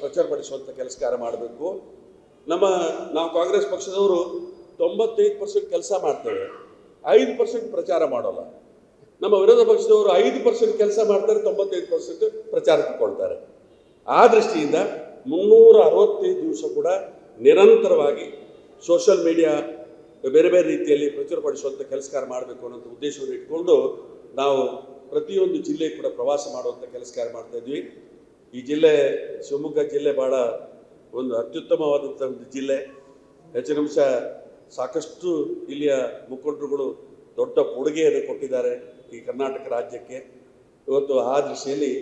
ಪ್ರಚಾರಪಡಿಸುವಂಥ ಕೆಲಸ ಕಾರ್ಯ ಮಾಡಬೇಕು. ನಾವು ಕಾಂಗ್ರೆಸ್ ಪಕ್ಷದವರು 95% ಕೆಲಸ ಮಾಡ್ತೇವೆ, 5% ಪ್ರಚಾರ ಮಾಡೋಲ್ಲ. ನಮ್ಮ ವಿರೋಧ ಪಕ್ಷದವರು 5% ಕೆಲಸ ಮಾಡ್ತಾರೆ, 95% ಪ್ರಚಾರ ತಗೊಳ್ತಾರೆ. ಆ ದೃಷ್ಟಿಯಿಂದ 365 ದಿವಸ ಕೂಡ ನಿರಂತರವಾಗಿ ಸೋಷಿಯಲ್ ಮೀಡಿಯಾ ಬೇರೆ ಬೇರೆ ರೀತಿಯಲ್ಲಿ ಪ್ರಚುರಪಡಿಸುವಂಥ ಕೆಲಸ ಕಾರ್ಯ ಮಾಡಬೇಕು ಅನ್ನೋ ಉದ್ದೇಶವನ್ನು ಇಟ್ಕೊಂಡು ನಾವು ಪ್ರತಿಯೊಂದು ಜಿಲ್ಲೆ ಕೂಡ ಪ್ರವಾಸ ಮಾಡುವಂಥ ಕೆಲಸ ಕಾರ್ಯ ಮಾಡ್ತಾ ಇದ್ವಿ. ಈ ಜಿಲ್ಲೆ, ಶಿವಮೊಗ್ಗ ಜಿಲ್ಲೆ, ಭಾಳ ಒಂದು ಅತ್ಯುತ್ತಮವಾದಂಥ ಒಂದು ಜಿಲ್ಲೆ. ಹೆಚ್ಚಿನ ಅಂಶ ಸಾಕಷ್ಟು ಇಲ್ಲಿಯ ಮುಖಂಡರುಗಳು ದೊಡ್ಡ ಕೊಡುಗೆಯನ್ನು ಕೊಟ್ಟಿದ್ದಾರೆ ಈ ಕರ್ನಾಟಕ ರಾಜ್ಯಕ್ಕೆ. ಇವತ್ತು ಆ ದೃಷ್ಟಿಯಲ್ಲಿ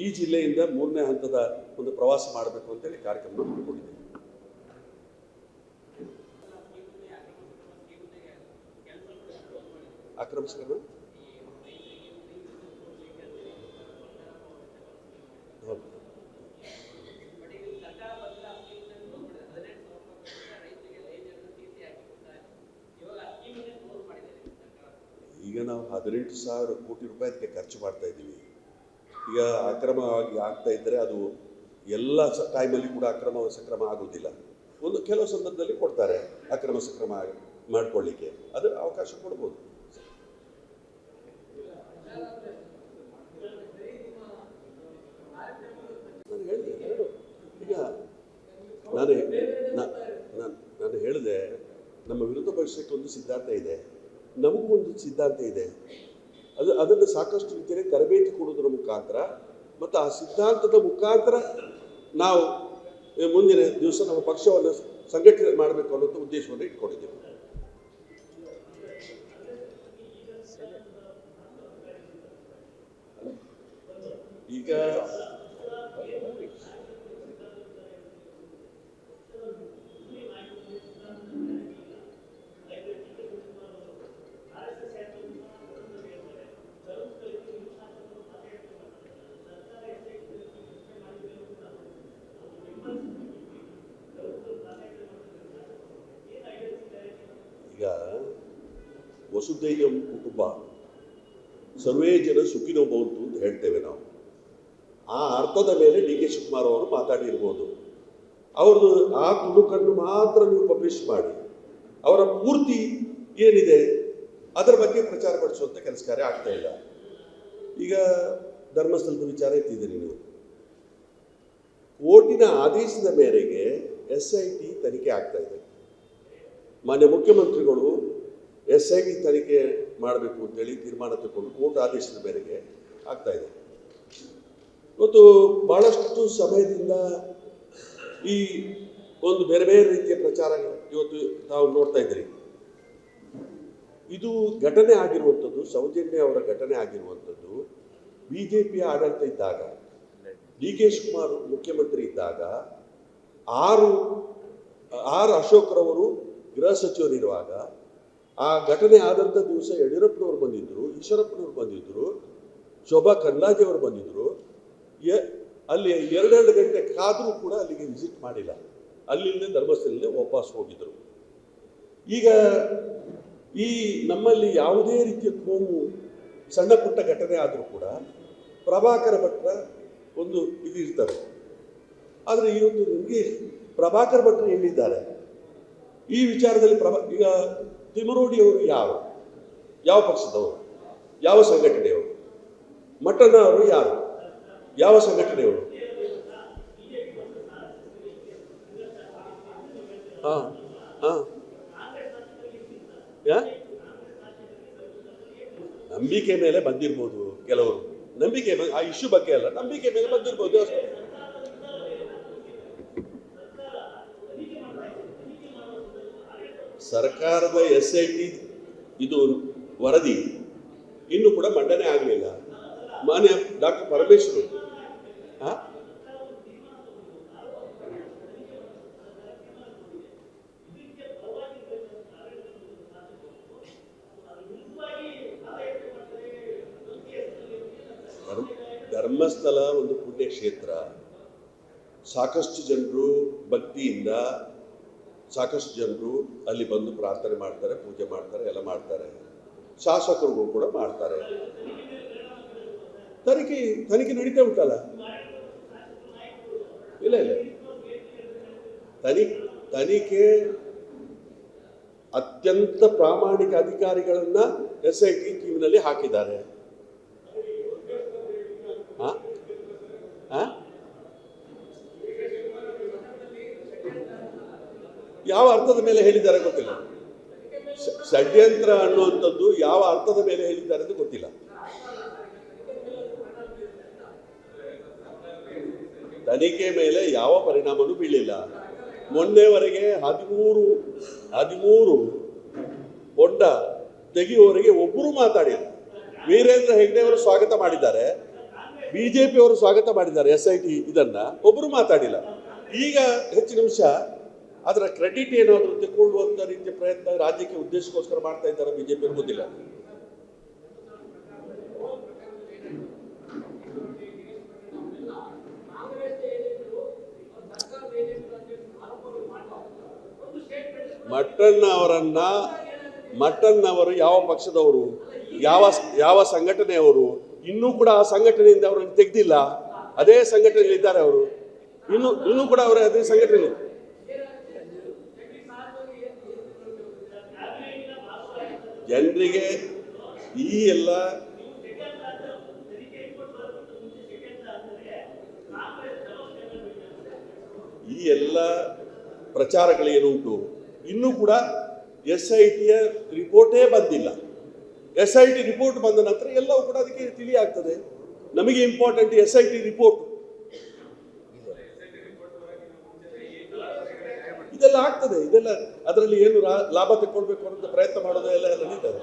ಈ ಜಿಲ್ಲೆಯಿಂದ 3ನೇ ಹಂತದ ಒಂದು ಪ್ರವಾಸ ಮಾಡಬೇಕು ಅಂತೇಳಿ ಕಾರ್ಯಕ್ರಮ ಹಮ್ಮಿಕೊಂಡಿದ್ದೇವೆ. ಆಕ್ರಮಿಸ್ಕೊಂಡು ಈಗ ನಾವು 18,000 ಕೋಟಿ ರೂಪಾಯಿಗೆ ಖರ್ಚು ಮಾಡ್ತಾ ಇದ್ದೀವಿ. ಈಗ ಅಕ್ರಮವಾಗಿ ಆಗ್ತಾ ಇದ್ದರೆ ಅದು ಎಲ್ಲ ಟೈಮಲ್ಲಿ ಕೂಡ ಅಕ್ರಮ ಸಕ್ರಮ ಆಗೋದಿಲ್ಲ. ಕೆಲವು ಸಂದರ್ಭದಲ್ಲಿ ಕೊಡ್ತಾರೆ ಅಕ್ರಮ ಸಕ್ರಮ ಮಾಡ್ಕೊಳ್ಳಿಕ್ಕೆ, ಅದರ ಅವಕಾಶ ಕೊಡ್ಬೋದು. ನಾನು ಹೇಳಿದೆ ಈಗ ನಾನು ಹೇಳಿದೆ, ನಮ್ಮ ವಿರೋಧ ಪಕ್ಷಕ್ಕೆ ಒಂದು ಸಿದ್ಧಾಂತ ಇದೆ, ನಮಗೂ ಒಂದು ಸಿದ್ಧಾಂತ ಇದೆ. ಅದನ್ನು ಸಾಕಷ್ಟು ರೀತಿಯಲ್ಲಿ ತರಬೇತಿ ಕೊಡುವುದರ ಮುಖಾಂತರ ಮತ್ತು ಆ ಸಿದ್ಧಾಂತದ ಮುಖಾಂತರ ನಾವು ಮುಂದಿನ ದಿವಸ ನಮ್ಮ ಪಕ್ಷವನ್ನು ಸಂಘಟನೆ ಮಾಡಬೇಕು ಅನ್ನೋ ಉದ್ದೇಶವನ್ನು ಇಟ್ಕೊಂಡಿದ್ದೇವೆ. ಈಗ ವಸುದೈವ ಕುಟುಂಬ, ಸರ್ವೇ ಜನ ಸುಖಿನೋ ಭವಂತು ಅಂತ ಹೇಳ್ತೇವೆ ನಾವು. ಆ ಅರ್ಥದ ಮೇಲೆ ಡಿ ಕೆ ಶಿವಕುಮಾರ್ ಅವರು ಮಾತಾಡಿರ್ಬೋದು. ಅವ್ರದ್ದು ಆ ತುಣುಕನ್ನು ಮಾತ್ರ ನೀವು ಪಬ್ಲಿಷ್ ಮಾಡಿ, ಅವರ ಪೂರ್ತಿ ಏನಿದೆ ಅದರ ಬಗ್ಗೆ ಪ್ರಚಾರ ಪಡಿಸುವಂಥ ಕೆಲಸ ಕಾರ್ಯ ಆಗ್ತಾ ಇಲ್ಲ. ಈಗ ಧರ್ಮಸ್ಥಳದ ವಿಚಾರ ಎತ್ತಿದ್ದೀರಿ ನೀವು. ಕೋರ್ಟಿನ ಆದೇಶದ ಮೇರೆಗೆ SIT ತನಿಖೆ ಆಗ್ತಾ ಇದೆ. ಮಾನ್ಯ ಮುಖ್ಯಮಂತ್ರಿಗಳು SIT ತನಿಖೆ ಮಾಡಬೇಕು ಅಂತೇಳಿ ತೀರ್ಮಾನ ತಗೊಂಡು ಕೋರ್ಟ್ ಆದೇಶದ ಮೇರೆಗೆ ಆಗ್ತಾ ಇದೆ. ಇವತ್ತು ಬಹಳಷ್ಟು ಸಮಯದಿಂದ ಈ ಒಂದು ಬೇರೆ ಬೇರೆ ರೀತಿಯ ಪ್ರಚಾರಗಳು ಇವತ್ತು ತಾವು ನೋಡ್ತಾ ಇದ್ದೀರಿ. ಇದು ಘಟನೆ ಆಗಿರುವಂಥದ್ದು, ಸೌಜನ್ಯ ಅವರ ಘಟನೆ ಆಗಿರುವಂಥದ್ದು BJPಯ ಆಡಳಿತ ಇದ್ದಾಗ, ಡಿ ಕೆ ಶಿವಕುಮಾರ್ ಮುಖ್ಯಮಂತ್ರಿ ಇದ್ದಾಗ, ಆರ್ ಅಶೋಕ್ರವರು ಗೃಹ ಸಚಿವರಿರುವಾಗ, ಆ ಘಟನೆ ಆದಂಥ ದಿವಸ ಯಡಿಯೂರಪ್ಪನವರು ಬಂದಿದ್ದರು, ಈಶ್ವರಪ್ಪನವರು ಬಂದಿದ್ದರು, ಶೋಭಾ ಕರ್ಲಾಜೆ ಅವರು ಬಂದಿದ್ದರು. ಅಲ್ಲಿ 2 ಗಂಟೆ ಕಾದರೂ ಕೂಡ ಅಲ್ಲಿಗೆ ವಿಸಿಟ್ ಮಾಡಿಲ್ಲ. ಅಲ್ಲಿಂದ ಧರ್ಮಸ್ಥಳದಲ್ಲಿ ವಾಪಸ್ ಹೋಗಿದ್ದರು. ಈಗ ಈ ನಮ್ಮಲ್ಲಿ ಯಾವುದೇ ರೀತಿಯ ಕೋಮು ಸಣ್ಣ ಪುಟ್ಟ ಘಟನೆ ಆದರೂ ಕೂಡ ಪ್ರಭಾಕರ ಭಟ್ರ ಒಂದು ಇದು ಇರ್ತಾರೆ. ಆದರೆ ಇವತ್ತು ನಿಮಗೆ ಪ್ರಭಾಕರ್ ಭಟ್ರು ಎಲ್ಲಿದ್ದಾರೆ ಈ ವಿಚಾರದಲ್ಲಿ? ಈಗ ತಿಮರೋಡಿಯವರು ಯಾವ ಪಕ್ಷದವರು, ಯಾವ ಸಂಘಟನೆಯವರು? ಮಟ್ಟಣ್ಣ ಅವರು ಯಾವ ಸಂಘಟನೆಯವರು? ನಂಬಿಕೆ ಮೇಲೆ ಬಂದಿರ್ಬೋದು ಕೆಲವರು, ನಂಬಿಕೆ ಆ ಇಶ್ಯೂ ಬಗ್ಗೆ ಅಲ್ಲ, ನಂಬಿಕೆ ಮೇಲೆ ಬಂದಿರ್ಬೋದು. ಸರ್ಕಾರದ SIT ಇದು ವರದಿ ಇನ್ನೂ ಕೂಡ ಮಂಡನೆ ಆಗಲಿಲ್ಲ. ಮಾನ್ಯ ಡಾಕ್ಟರ್ ಪರಮೇಶ್ವರ್ ಧರ್ಮಸ್ಥಳ ಒಂದು ಪುಣ್ಯಕ್ಷೇತ್ರ. ಸಾಕಷ್ಟು ಜನರು ಭಕ್ತಿಯಿಂದ ಸಾಕಷ್ಟು ಜನರು ಅಲ್ಲಿ ಬಂದು ಪ್ರಾರ್ಥನೆ ಮಾಡ್ತಾರೆ, ಪೂಜೆ ಮಾಡ್ತಾರೆ, ಎಲ್ಲ ಮಾಡ್ತಾರೆ. ಶಾಸಕರು ಕೂಡ ಮಾಡ್ತಾರೆ. ತನಿಖೆ ನಡೀತಾ ಉಂಟಲ್ಲ. ಇಲ್ಲ ತನಿಖೆ ಅತ್ಯಂತ ಪ್ರಾಮಾಣಿಕ ಅಧಿಕಾರಿಗಳನ್ನ SIT ಟೀಮ್ನಲ್ಲಿ ಹಾಕಿದ್ದಾರೆ. ಯಾವ ಅರ್ಥದ ಮೇಲೆ ಹೇಳಿದ್ದಾರೆ ಗೊತ್ತಿಲ್ಲ. ಷಡ್ಯಂತ್ರ ಅನ್ನುವಂಥದ್ದು ಯಾವ ಅರ್ಥದ ಮೇಲೆ ಹೇಳಿದ್ದಾರೆ ಅಂತ ಗೊತ್ತಿಲ್ಲ. ತನಿಖೆ ಮೇಲೆ ಯಾವ ಪರಿಣಾಮನೂ ಬೀಳಿಲ್ಲ. ಮೊನ್ನೆವರೆಗೆ 13 ಹೊಂಡ ತೆಗೆಯುವವರೆಗೆ ಒಬ್ಬರು ಮಾತಾಡಿಲ್ಲ. ವೀರೇಂದ್ರ ಹೆಗ್ಡೆ ಅವರು ಸ್ವಾಗತ ಮಾಡಿದ್ದಾರೆ, BJP ಅವರು ಸ್ವಾಗತ ಮಾಡಿದ್ದಾರೆ SIT ಇದನ್ನ, ಒಬ್ಬರು ಮಾತಾಡಿಲ್ಲ. ಈಗ ಹೆಚ್ಚು ನಿಮಿಷ ಅದರ ಕ್ರೆಡಿಟ್ ಏನಾದರೂ ತೆಗೆದುಕೊಳ್ಳುವಂಥ ರೀತಿಯ ಪ್ರಯತ್ನ ರಾಜ್ಯಕ್ಕೆ ಉದ್ದೇಶಕ್ಕೋಸ್ಕರ ಮಾಡ್ತಾ ಇದ್ದಾರೆ BJP ಅವರು, ಗೊತ್ತಿಲ್ಲ. ಮಟ್ಟಣ್ಣ ಅವರು ಯಾವ ಪಕ್ಷದವರು, ಯಾವ ಸಂಘಟನೆಯವರು, ಇನ್ನೂ ಕೂಡ ಆ ಸಂಘಟನೆಯಿಂದ ಅವರನ್ನು ತೆಗೆದಿಲ್ಲ. ಅದೇ ಸಂಘಟನೆಯಲ್ಲಿ ಇದ್ದಾರೆ ಅವರು, ಇನ್ನೂ ಕೂಡ ಅವರೇ ಅದೇ ಸಂಘಟನೆ. ಜನರಿಗೆ ಈ ಎಲ್ಲ ಪ್ರಚಾರಗಳೇನುಂಟು, ಇನ್ನೂ ಕೂಡ SITಯ ರಿಪೋರ್ಟೇ ಬಂದಿಲ್ಲ. SIT ರಿಪೋರ್ಟ್ ಬಂದ ನಂತರ ಎಲ್ಲವೂ ಕೂಡ ಅದಕ್ಕೆ ತಿಳಿಯಾಗ್ತದೆ. ನಮಗೆ ಇಂಪಾರ್ಟೆಂಟ್ SIT ರಿಪೋರ್ಟ್. ಇದೆಲ್ಲ ಆಗ್ತದೆ, ಇದೆಲ್ಲ ಅದರಲ್ಲಿ ಏನು ಲಾಭ ತೆಕ್ಕೊಳ್ಬೇಕು ಅನ್ನೋ ಪ್ರಯತ್ನ ಮಾಡೋದು ಎಲ್ಲ ನಡೀತದೆ.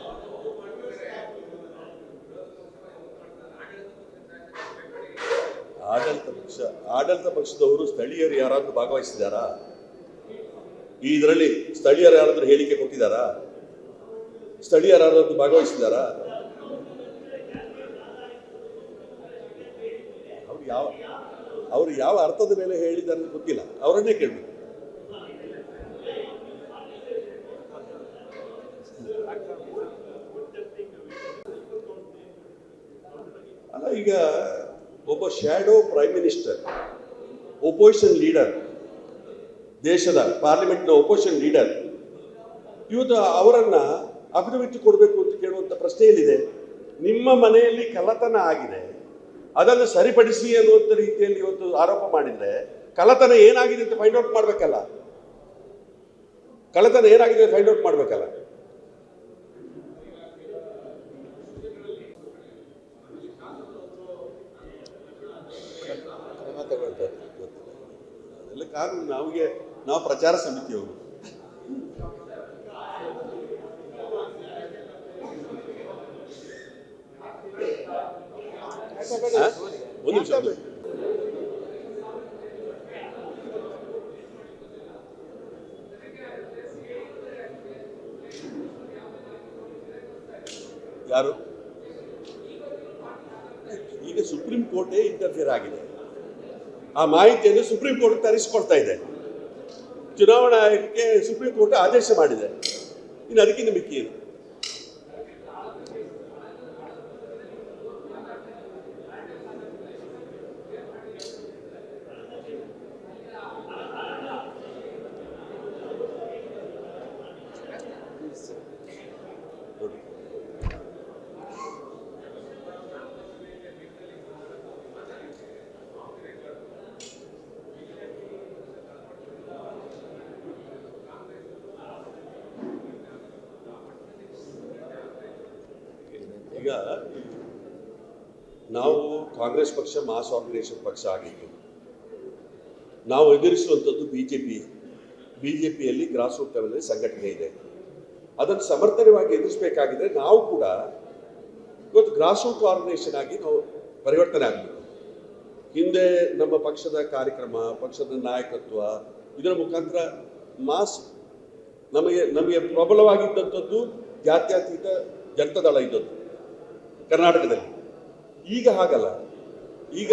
ಆಡಳಿತ ಪಕ್ಷದವರು ಸ್ಥಳೀಯರು ಯಾರಾದ್ರೂ ಭಾಗವಹಿಸಿದಾರಾ? ಇದರಲ್ಲಿ ಸ್ಥಳೀಯರು ಯಾರಾದ್ರೂ ಹೇಳಿಕೆ ಕೊಟ್ಟಿದ್ದಾರಾ? ಸ್ಥಳೀಯರು ಯಾರಾದ್ರೂ ಭಾಗವಹಿಸಿದಾರಾ? ಅವರು ಯಾವ ಅರ್ಥದ ಮೇಲೆ ಹೇಳಿದ್ದಾರೆ ಅಂತ ಗೊತ್ತಿಲ್ಲ, ಅವರನ್ನೇ ಕೇಳಬೇಕು. ಅಲ್ಲ, ಈಗ ಒಬ್ಬ shadow prime minister, opposition leader, ದೇಶದ ಪಾರ್ಲಿಮೆಂಟ್ನ ಒಪೋಸಿಷನ್ ಲೀಡರ್, ಇವತ್ತು ಅವರನ್ನ ಅಫಿಡವಿಟ್ ಕೊಡಬೇಕು ಅಂತ ಕೇಳುವಂಥ ಪ್ರಶ್ನೆ ಏನಿದೆ? ನಿಮ್ಮ ಮನೆಯಲ್ಲಿ ಕಳ್ಳತನ ಆಗಿದೆ, ಅದನ್ನು ಸರಿಪಡಿಸಿ ಅನ್ನುವಂಥ ರೀತಿಯಲ್ಲಿ ಇವತ್ತು ಆರೋಪ ಮಾಡಿದ್ರೆ, ಕಳ್ಳತನ ಏನಾಗಿದೆ ಅಂತ ಫೈಂಡ್ ಔಟ್ ಮಾಡಬೇಕಲ್ಲ. ಕಳ್ಳತನ ಏನಾಗಿದೆ ಫೈಂಡ್ ಔಟ್ ಮಾಡಬೇಕಲ್ಲ. ಅದೆಲ್ಲ ಕಾನೂನು. ನಾವು ಪ್ರಚಾರ ಸಮಿತಿಯವರು. ಒಂದು ನಿಮಿಷ. ಯಾರು? ಈಗ ಸುಪ್ರೀಂ ಕೋರ್ಟೇ ಇಂಟರ್ಫಿಯರ್ ಆಗಿದೆ. ಆ ಮಾಹಿತಿಯನ್ನು ಸುಪ್ರೀಂ ಕೋರ್ಟ್ ತರಿಸಿಕೊಳ್ತಾ ಇದೆ. ಚುನಾವಣಾ ಆಯೋಗಕ್ಕೆ ಸುಪ್ರೀಂ ಕೋರ್ಟ್ ಆದೇಶ ಮಾಡಿದೆ. ಇನ್ನು ಅದಕ್ಕಿಂತ ಮಿಕ್ಕಿ ಏನು? ಈಗ ನಾವು ಕಾಂಗ್ರೆಸ್ ಪಕ್ಷ ಮಾಸ್ ಆರ್ಗನೈಸೇಷನ್ ಪಕ್ಷ ಆಗಿತ್ತು. ನಾವು ಎದುರಿಸುವಂಥದ್ದು ಬಿಜೆಪಿಯಲ್ಲಿ ಗ್ರಾಸ್ ರೂಟ್ ಲೆವೆಲ್ ಸಂಘಟನೆ ಇದೆ. ಅದನ್ನು ಸಮರ್ಥನವಾಗಿ ಎದುರಿಸಬೇಕಾಗಿದ್ರೆ ನಾವು ಕೂಡ ಇವತ್ತು ಗ್ರಾಸ್ ರೂಟ್ ಆರ್ಗನೈಸೇಷನ್ ಆಗಿ ನಾವು ಪರಿವರ್ತನೆ ಆಗಬೇಕು. ಹಿಂದೆ ನಮ್ಮ ಪಕ್ಷದ ಕಾರ್ಯಕ್ರಮ, ಪಕ್ಷದ ನಾಯಕತ್ವ, ಇದರ ಮುಖಾಂತರ ಮಾಸ್ ನಮಗೆ ಪ್ರಬಲವಾಗಿದ್ದಂಥದ್ದು ಜಾತ್ಯತೀತ ಜನತಾದಳ ಇದ್ದದ್ದು ಕರ್ನಾಟಕದಲ್ಲಿ. ಈಗ ಹಾಗಲ್ಲ. ಈಗ